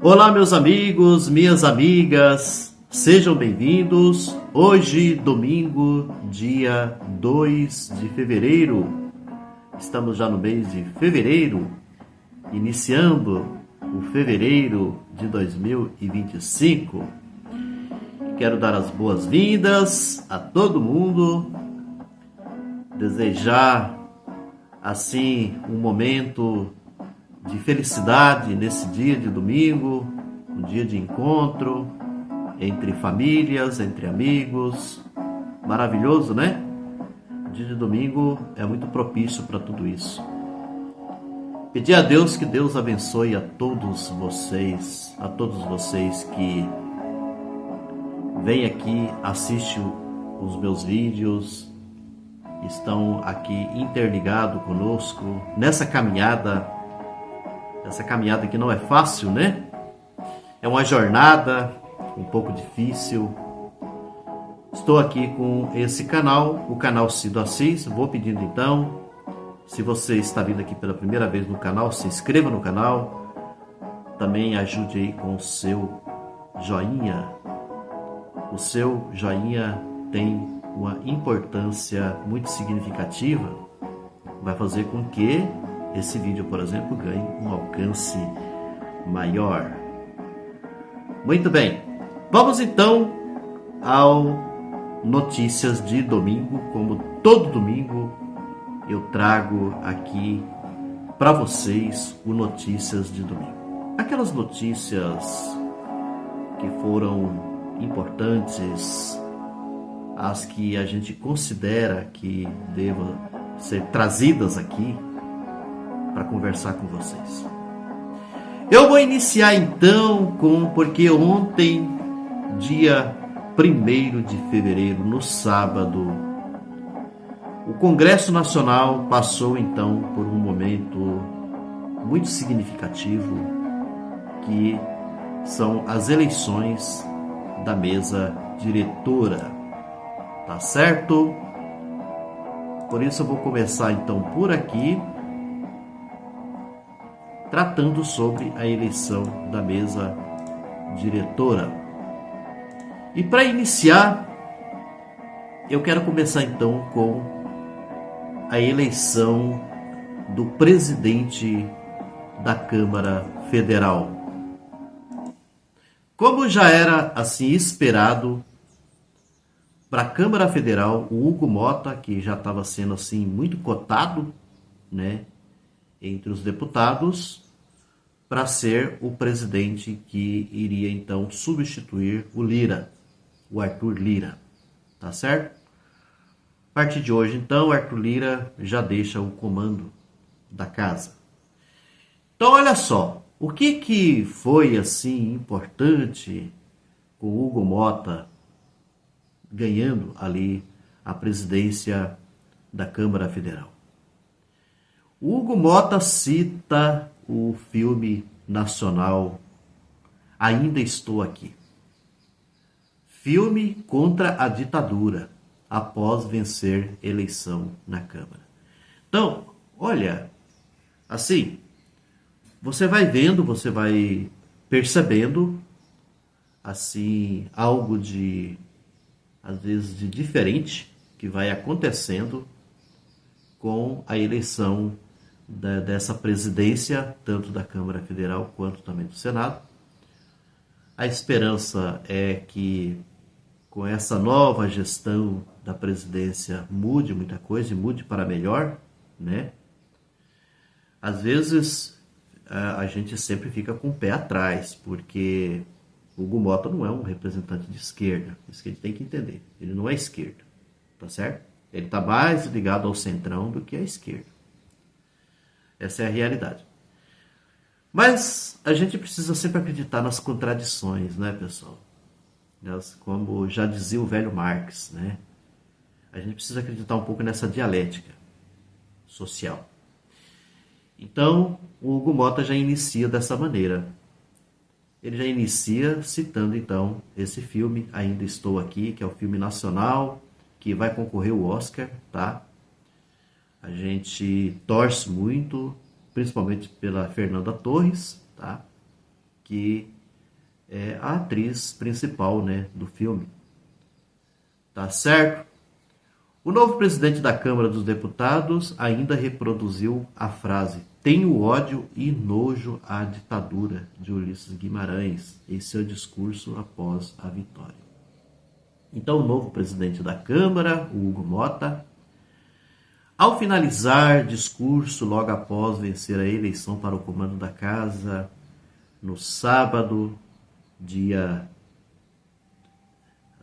Olá, meus amigos, minhas amigas, sejam bem-vindos. Hoje, domingo, dia 2 de fevereiro, estamos já no mês de fevereiro, iniciando o fevereiro de 2025. Quero dar as boas-vindas a todo mundo, desejar, assim, um momento de felicidade nesse dia de domingo, um dia de encontro entre famílias, entre amigos. Maravilhoso, né? O dia de domingo é muito propício para tudo isso. Pedir a Deus que Deus abençoe a todos vocês que vêm aqui, assistem os meus vídeos, estão aqui interligados conosco nessa caminhada. Essa caminhada que não é fácil, né? É uma jornada um pouco difícil. Estou aqui com esse canal, o canal Cido Assis. Vou pedindo então, se você está vindo aqui pela primeira vez no canal, se inscreva no canal. Também ajude aí com o seu joinha. O seu joinha tem uma importância muito significativa. Vai fazer com que esse vídeo, por exemplo, ganhe um alcance maior. Muito bem, vamos então ao Notícias de Domingo. Como todo domingo, eu trago aqui para vocês o Notícias de Domingo. Aquelas notícias que foram importantes, as que a gente considera que devam ser trazidas aqui para conversar com vocês. Eu vou iniciar então porque ontem, dia 1º de fevereiro, no sábado, o Congresso Nacional passou então por um momento muito significativo, que são as eleições da mesa diretora, tá certo? Por isso eu vou começar então por aqui, tratando sobre a eleição da mesa diretora. E para iniciar, eu quero começar então com a eleição do presidente da Câmara Federal. Como já era assim esperado, para a Câmara Federal, o Hugo Motta, que já estava sendo assim muito cotado, né, entre os deputados, para ser o presidente que iria então substituir o Lira, o Arthur Lira, tá certo? A partir de hoje, então, Arthur Lira já deixa o comando da casa. Então, olha só, o que foi assim importante com o Hugo Motta ganhando ali a presidência da Câmara Federal? O Hugo Motta cita o filme nacional Ainda Estou Aqui. Filme contra a ditadura após vencer eleição na Câmara. Então, olha, assim, você vai vendo, você vai percebendo, assim, algo de, às vezes, de diferente que vai acontecendo com a eleição dessa presidência, tanto da Câmara Federal quanto também do Senado. A esperança é que com essa nova gestão da presidência mude muita coisa e mude para melhor, né? Às vezes a gente sempre fica com o pé atrás, porque o Hugo Motta não é um representante de esquerda, isso que a gente tem que entender. Ele não é esquerda, tá certo? Ele está mais ligado ao centrão do que à esquerda. Essa é a realidade. Mas a gente precisa sempre acreditar nas contradições, né, pessoal? Como já dizia o velho Marx, né? A gente precisa acreditar um pouco nessa dialética social. Então, o Hugo Motta já inicia dessa maneira. Ele já inicia citando, então, esse filme, Ainda Estou Aqui, que é o filme nacional, que vai concorrer ao Oscar, tá? A gente torce muito, principalmente pela Fernanda Torres, tá? que é a atriz principal, né, do filme. Tá certo? O novo presidente da Câmara dos Deputados ainda reproduziu a frase "tenho ódio e nojo à ditadura" de Ulisses Guimarães em seu discurso após a vitória. Então, o novo presidente da Câmara, o Hugo Mota, ao finalizar discurso logo após vencer a eleição para o comando da casa, no sábado, dia...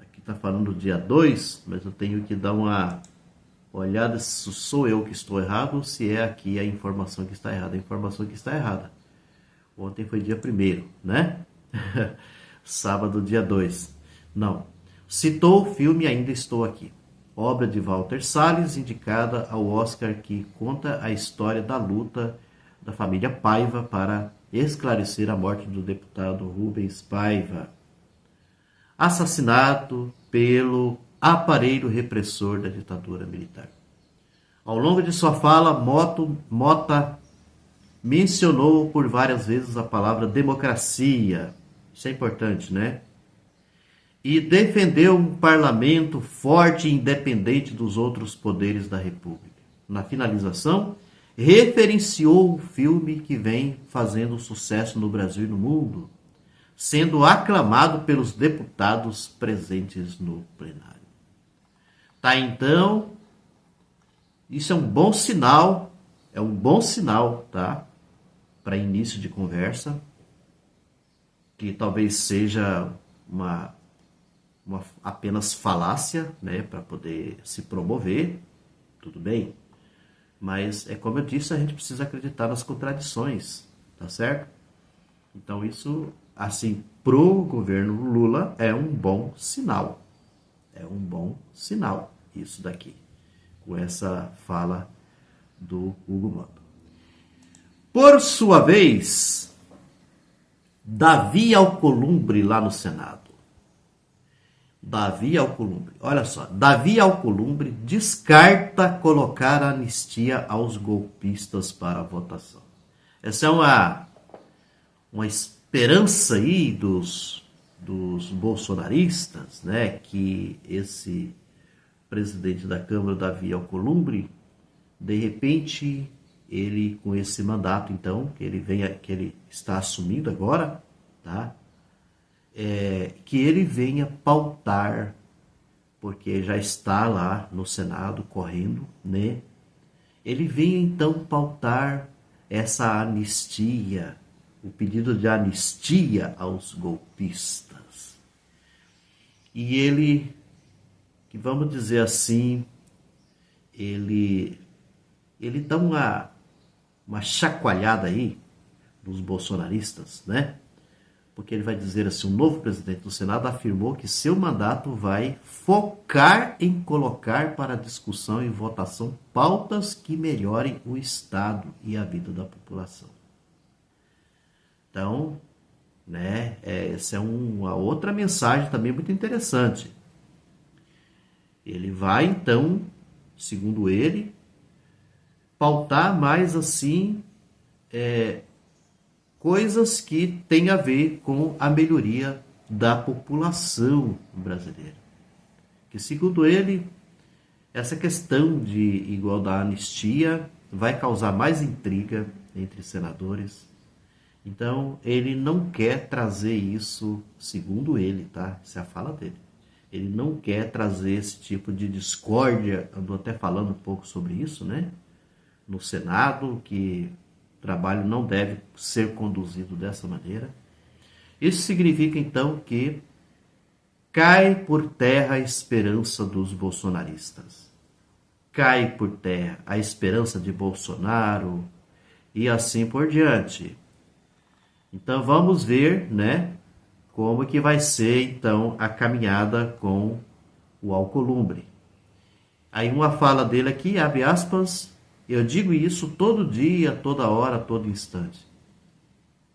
Aqui está falando dia 2, mas eu tenho que dar uma olhada se sou eu que estou errado ou se é aqui a informação que está errada. A informação que está errada. Ontem foi dia 1º, né? Sábado, dia 2. Não. Citou o filme Ainda Estou Aqui, obra de Walter Salles, indicada ao Oscar, que conta a história da luta da família Paiva para esclarecer a morte do deputado Rubens Paiva, assassinado pelo aparelho repressor da ditadura militar. Ao longo de sua fala, Mota mencionou por várias vezes a palavra democracia. Isso é importante, né? E defendeu um parlamento forte e independente dos outros poderes da República. Na finalização, referenciou o filme que vem fazendo sucesso no Brasil e no mundo, sendo aclamado pelos deputados presentes no plenário. Tá, então, isso é um bom sinal, tá? Para início de conversa, que talvez seja uma apenas falácia, né, para poder se promover, tudo bem, mas é como eu disse, a gente precisa acreditar nas contradições, tá certo? Então isso, assim, pro governo Lula é um bom sinal, isso daqui, com essa fala do Hugo Mota. Por sua vez, Davi Alcolumbre lá no Senado. Davi Alcolumbre, olha só, Davi Alcolumbre descarta colocar anistia aos golpistas para a votação. Essa é uma esperança aí dos bolsonaristas, né, que esse presidente da Câmara, Davi Alcolumbre, de repente, ele com esse mandato, então, que ele está assumindo agora, tá? Que ele venha pautar, porque já está lá no Senado correndo, né? Ele venha então pautar essa anistia, o pedido de anistia aos golpistas. E ele, que vamos dizer assim, ele dá uma chacoalhada aí nos bolsonaristas, né? Porque ele vai dizer assim, o novo presidente do Senado afirmou que seu mandato vai focar em colocar para discussão e votação pautas que melhorem o Estado e a vida da população. Então, né, essa é uma outra mensagem também muito interessante. Ele vai, então, segundo ele, pautar mais assim, coisas que têm a ver com a melhoria da população brasileira. Que, segundo ele, essa questão de igualdade anistia vai causar mais intriga entre senadores. Então, ele não quer trazer isso, segundo ele, tá? Essa é a fala dele. Ele não quer trazer esse tipo de discórdia, andou até falando um pouco sobre isso, né? No Senado, que o trabalho não deve ser conduzido dessa maneira. Isso significa, então, que cai por terra a esperança dos bolsonaristas. Cai por terra a esperança de Bolsonaro e assim por diante. Então, vamos ver, né, como que vai ser, então, a caminhada com o Alcolumbre. Aí uma fala dele aqui, abre aspas, eu digo isso todo dia, toda hora, todo instante.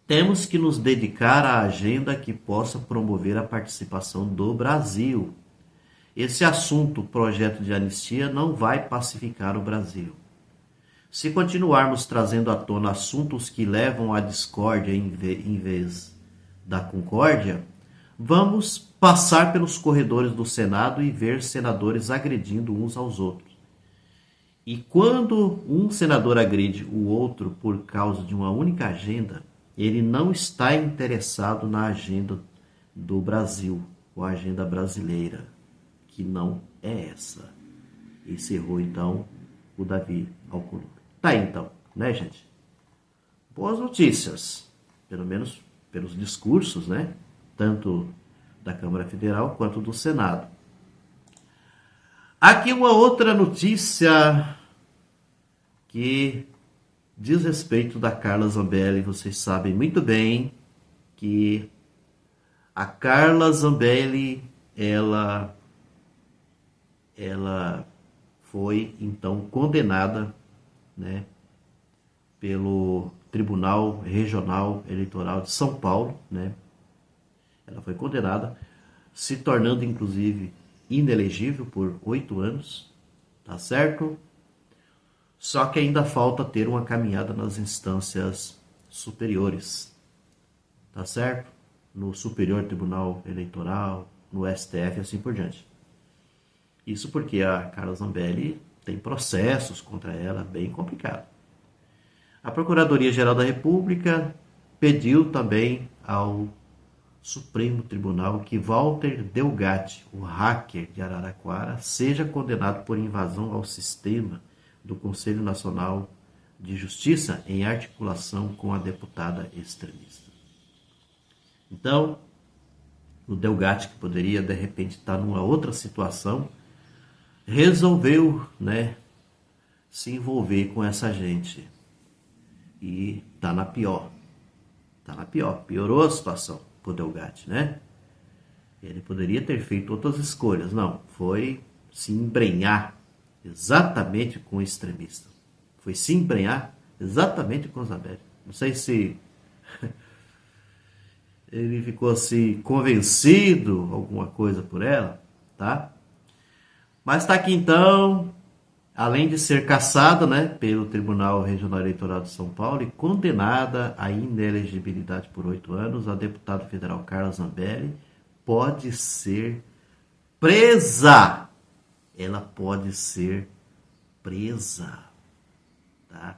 Temos que nos dedicar à agenda que possa promover a participação do Brasil. Esse assunto, projeto de anistia, não vai pacificar o Brasil. Se continuarmos trazendo à tona assuntos que levam à discórdia em vez da Concórdia, vamos passar pelos corredores do Senado e ver senadores agredindo uns aos outros. E quando um senador agride o outro por causa de uma única agenda, ele não está interessado na agenda do Brasil, ou a agenda brasileira, que não é essa. Encerrou então o Davi Alcolumbre. Tá aí então, né, gente? Boas notícias, pelo menos pelos discursos, né? Tanto da Câmara Federal quanto do Senado. Aqui uma outra notícia que diz respeito da Carla Zambelli. Vocês sabem muito bem que a Carla Zambelli, ela foi então condenada, né, pelo Tribunal Regional Eleitoral de São Paulo, né? Ela foi condenada, se tornando inclusive inelegível por 8 anos, tá certo? Só que ainda falta ter uma caminhada nas instâncias superiores, tá certo? No Superior Tribunal Eleitoral, no STF e assim por diante. Isso porque a Carla Zambelli tem processos contra ela bem complicados. A Procuradoria-Geral da República pediu também ao Supremo Tribunal que Walter Delgatti, o hacker de Araraquara, seja condenado por invasão ao sistema do Conselho Nacional de Justiça em articulação com a deputada extremista. Então, o Delgatti, que poderia de repente estar numa outra situação, resolveu, né, se envolver com essa gente. E tá na pior. Tá na pior. Piorou a situação pro Delgatti, né? Ele poderia ter feito outras escolhas. Não, foi se embrenhar exatamente com o extremista. Foi se embrenhar exatamente com o Zambelli. Não sei se ele ficou assim convencido, alguma coisa por ela, tá? Mas tá aqui então, além de ser cassada, né, pelo Tribunal Regional Eleitoral de São Paulo e condenada à inelegibilidade por 8 anos, a deputada federal Carla Zambelli pode ser presa. Ela pode ser presa, tá?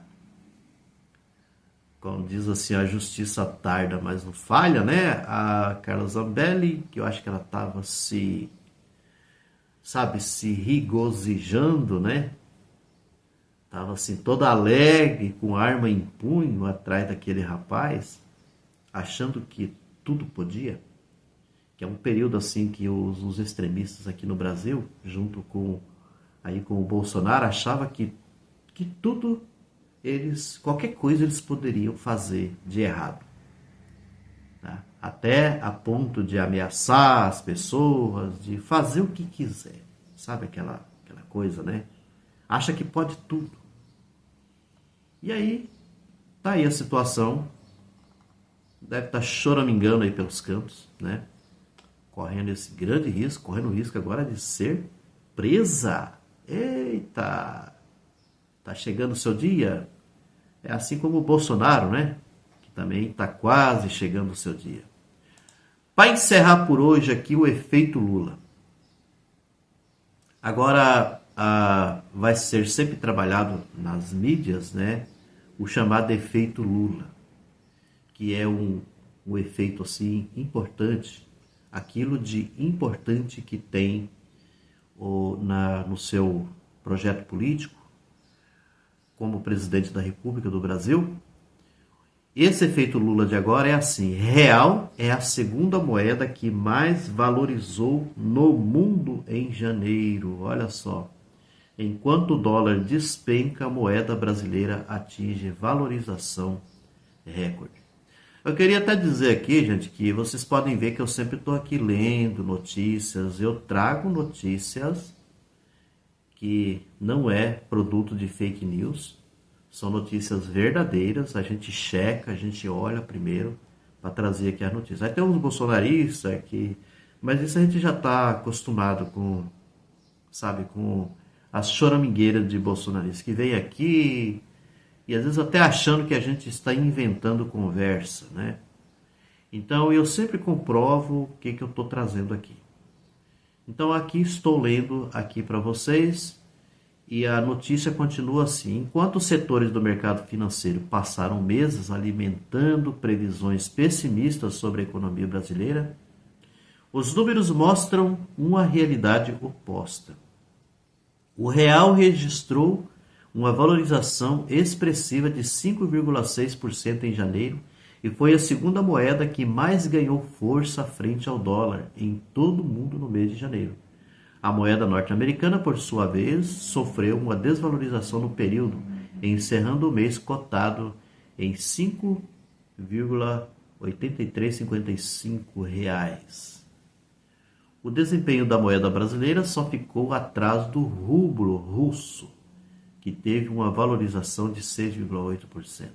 Como diz assim, a justiça tarda, mas não falha, né? A Carla Zambelli, que eu acho que ela estava se regozijando, né? Tava assim toda alegre, com arma em punho atrás daquele rapaz, achando que tudo podia. Que é um período assim que os extremistas aqui no Brasil, junto com o Bolsonaro, achava que tudo qualquer coisa eles poderiam fazer de errado. Tá? Até a ponto de ameaçar as pessoas, de fazer o que quiser. Sabe aquela coisa, né? Acha que pode tudo. E aí, tá aí a situação. Deve estar choramingando aí pelos cantos, né? Correndo esse grande risco, correndo o risco agora de ser presa. Eita! Tá chegando o seu dia. É assim como o Bolsonaro, né? Que também tá quase chegando o seu dia. Para encerrar por hoje aqui o efeito Lula. Agora vai ser sempre trabalhado nas mídias, né? O chamado efeito Lula, que é um efeito assim importante, aquilo de importante que tem no seu projeto político, como presidente da República do Brasil. Esse efeito Lula de agora é assim: real é a segunda moeda que mais valorizou no mundo em janeiro. Olha só. Enquanto o dólar despenca, a moeda brasileira atinge valorização recorde. Eu queria até dizer aqui, gente, que vocês podem ver que eu sempre estou aqui lendo notícias. Eu trago notícias que não é produto de fake news. São notícias verdadeiras, a gente checa, a gente olha primeiro para trazer aqui as notícias. Aí tem uns bolsonaristas aqui, mas isso a gente já está acostumado com as choramingueiras de bolsonaristas que vem aqui e às vezes até achando que a gente está inventando conversa, né? Então eu sempre comprovo o que eu estou trazendo aqui. Então aqui estou lendo aqui para vocês e a notícia continua assim. Enquanto os setores do mercado financeiro passaram meses alimentando previsões pessimistas sobre a economia brasileira, os números mostram uma realidade oposta. O real registrou uma valorização expressiva de 5,6% em janeiro e foi a segunda moeda que mais ganhou força frente ao dólar em todo o mundo no mês de janeiro. A moeda norte-americana, por sua vez, sofreu uma desvalorização no período, encerrando o mês cotado em R$ 5,8355. O desempenho da moeda brasileira só ficou atrás do rublo russo, que teve uma valorização de 6,8%.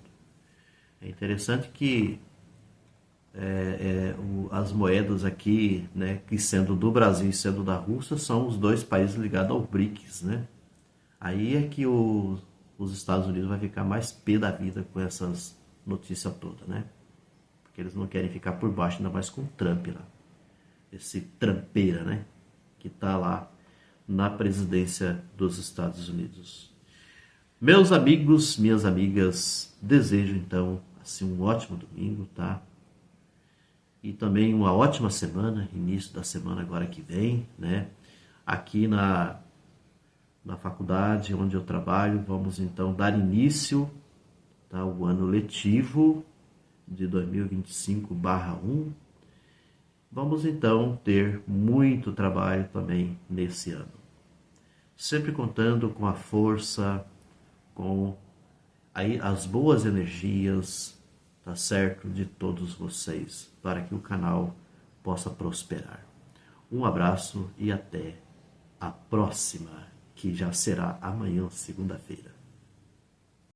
É interessante que as moedas aqui, né, que sendo do Brasil e sendo da Rússia, são os dois países ligados ao BRICS, né? Aí é que os Estados Unidos vai ficar mais pé da vida com essas notícias todas, né? Porque eles não querem ficar por baixo, ainda mais com o Trump lá. Esse trampeira, né? Que tá lá na presidência dos Estados Unidos. Meus amigos, minhas amigas, desejo então assim um ótimo domingo, tá? E também uma ótima semana, início da semana agora que vem, né? Aqui na faculdade onde eu trabalho, vamos então dar início, tá, ao ano letivo de 2025/1. Vamos então ter muito trabalho também nesse ano. Sempre contando com a força, com aí as boas energias, tá certo, de todos vocês, para que o canal possa prosperar. Um abraço e até a próxima, que já será amanhã, segunda-feira.